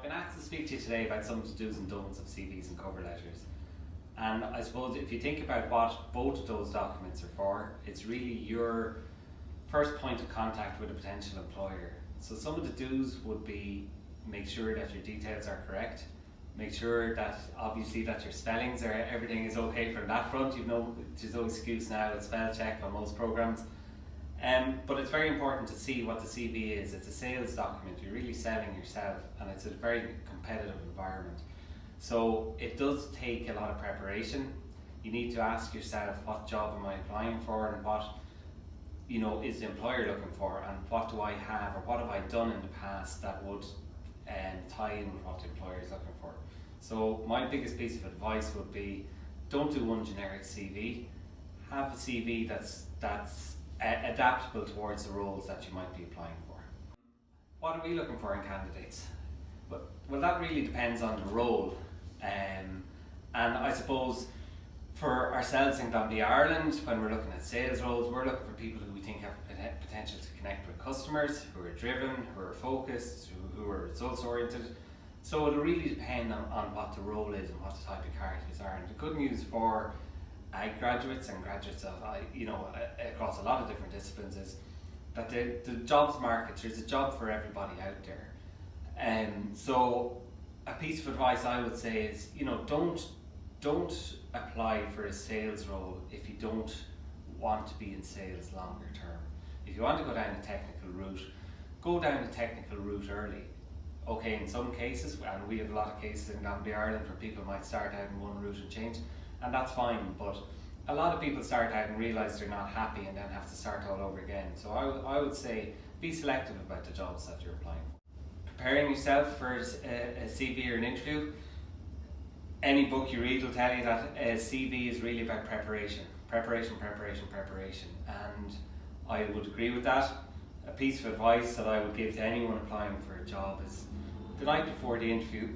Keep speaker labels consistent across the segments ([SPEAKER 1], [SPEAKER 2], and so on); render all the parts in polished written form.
[SPEAKER 1] I've been asked to speak to you today about some of the do's and don'ts of CVs and cover letters. And I suppose if you think about what both of those documents are for, it's really your first point of contact with a potential employer. So some of the do's would be make sure that your details are correct, make sure that obviously that your spellings or everything is okay from that front. There's no excuse now with spell check on most programs. But it's very important to see what the CV is. It's a sales document, you're really selling yourself, and it's a very competitive environment. So it does take a lot of preparation. You need to ask yourself, what job am I applying for, and what is the employer looking for, and what do I have or what have I done in the past that would tie in with what the employer is looking for. So my biggest piece of advice would be, don't do one generic CV. Have a CV that's adaptable towards the roles that you might be applying for. What are we looking for in candidates? Well, that really depends on the role. And I suppose for ourselves in Gambia, Ireland, when we're looking at sales roles, we're looking for people who we think have potential to connect with customers, who are driven, who are focused, who are results oriented. So it'll really depend on what the role is and what the type of characters are. And the good news for graduates and graduates of across a lot of different disciplines is that the jobs market, there's a job for everybody out there. So a piece of advice I would say is, don't apply for a sales role if you don't want to be in sales longer term. If you want to go down a technical route, go down the technical route early. Okay, in some cases, and we have a lot of cases in Gambia, Ireland, where people might start out in one route and change, and that's fine, but a lot of people start out and realise they're not happy and then have to start all over again. So I would say be selective about the jobs that you're applying for. Preparing yourself for a CV or an interview, any book you read will tell you that a CV is really about preparation. Preparation, and I would agree with that. A piece of advice that I would give to anyone applying for a job is, the night before the interview,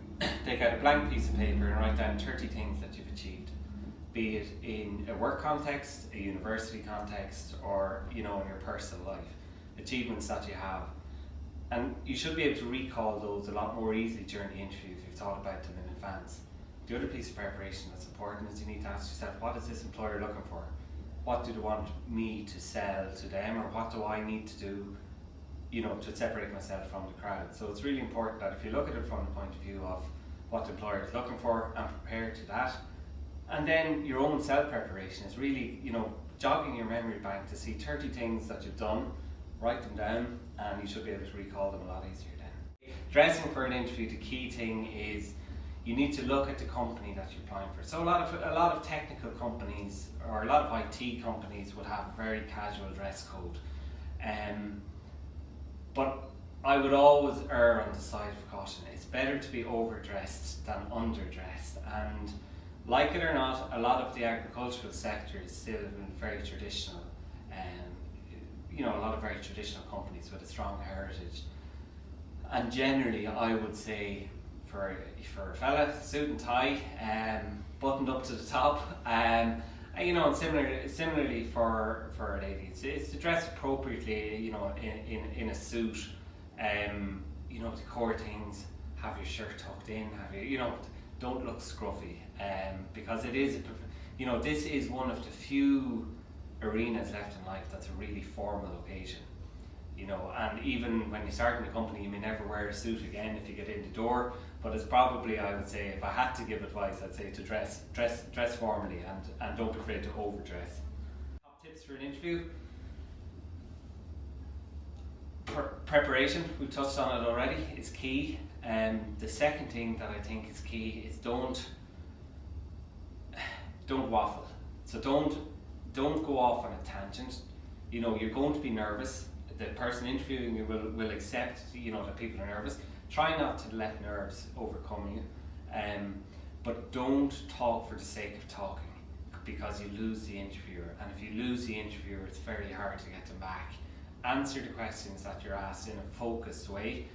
[SPEAKER 1] take out a blank piece of paper and write down 30 things that you've achieved, be it in a work context, a university context, or in your personal life, achievements that you have. And you should be able to recall those a lot more easily during the interview if you've thought about them in advance. The other piece of preparation that's important is you need to ask yourself, what is this employer looking for? What do they want me to sell to them, or what do I need to do to separate myself from the crowd? So it's really important that if you look at it from the point of view of what the employer is looking for and prepare to that. And then your own self-preparation is really, jogging your memory bank to see 30 things that you've done, write them down, and you should be able to recall them a lot easier then. Dressing for an interview, the key thing is you need to look at the company that you're applying for. So a lot of technical companies or a lot of IT companies would have a very casual dress code. But I would always err on the side of caution. It's better to be overdressed than underdressed. And like it or not, a lot of the agricultural sector is still very traditional. A lot of very traditional companies with a strong heritage. And generally, I would say for a fella, suit and tie, buttoned up to the top, and similarly for a lady, it's to dress appropriately, in a suit, to core things, have your shirt tucked in, don't look scruffy, because it is, this is one of the few arenas left in life that's a really formal occasion. And even when you start in a company, you may never wear a suit again if you get in the door, but it's probably, I would say, if I had to give advice, I'd say to dress formally and don't be afraid to overdress. Top tips for an interview. Preparation, we've touched on it already, is key. The second thing that I think is key is don't waffle. So don't go off on a tangent. You're going to be nervous. The person interviewing you will accept that people are nervous. Try not to let nerves overcome you, but don't talk for the sake of talking, because you lose the interviewer, and if you lose the interviewer, it's very hard to get them back. Answer the questions that you're asked in a focused way.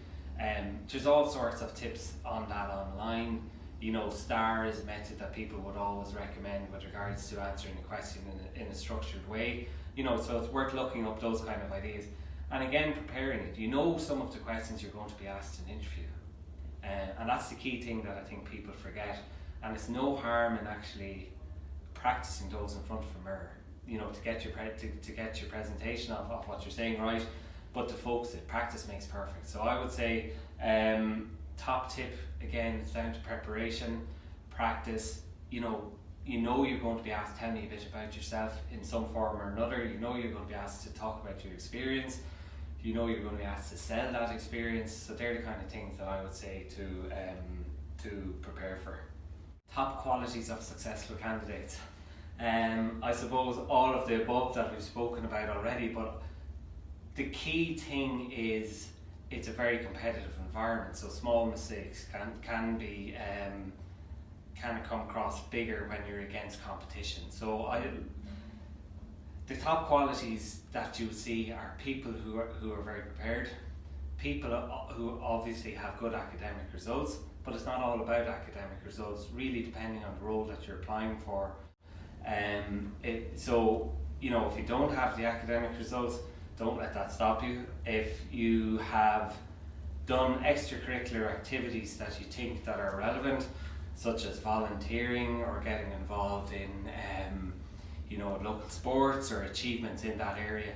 [SPEAKER 1] There's all sorts of tips on that online. STAR is a method that people would always recommend with regards to answering a question in a structured way. So it's worth looking up those kind of ideas. And again, preparing it. Some of the questions you're going to be asked in an interview. And that's the key thing that I think people forget. And it's no harm in actually practicing those in front of a mirror, to get your presentation of what you're saying right, but to focus it. Practice makes perfect. So I would say top tip, again, it's down to preparation, practice. You're going to be asked to tell me a bit about yourself in some form or another. You're going to be asked to talk about your experience. You're going to be asked to sell that experience. So they're the kind of things that I would say to prepare for. Top qualities of successful candidates. I suppose all of the above that we've spoken about already, but the key thing is it's a very competitive environment. So small mistakes can be can come across bigger when you're against competition. So the top qualities that you see are people who are very prepared, people who obviously have good academic results, but it's not all about academic results, really depending on the role that you're applying for. So if you don't have the academic results, don't let that stop you. If you have done extracurricular activities that you think that are relevant, such as volunteering or getting involved in local sports or achievements in that area,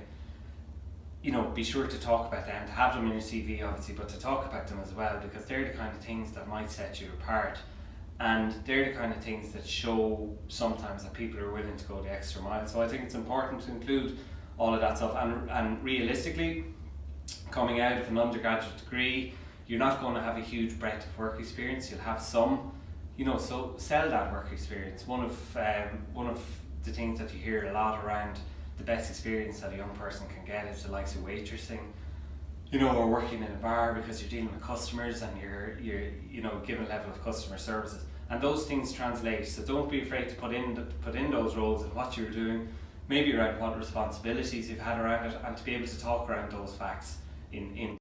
[SPEAKER 1] be sure to talk about them, to have them in your CV obviously, but to talk about them as well, because they're the kind of things that might set you apart, and they're the kind of things that show sometimes that people are willing to go the extra mile. So I think it's important to include all of that stuff, and realistically, coming out of an undergraduate degree, you're not going to have a huge breadth of work experience. You'll have some, so sell that work experience. One of the things that you hear a lot around the best experience that a young person can get is the likes of waitressing, or working in a bar, because you're dealing with customers and you're given a level of customer services, and those things translate. So don't be afraid to put in those roles and what you're doing, maybe around what responsibilities you've had around it, and to be able to talk around those facts in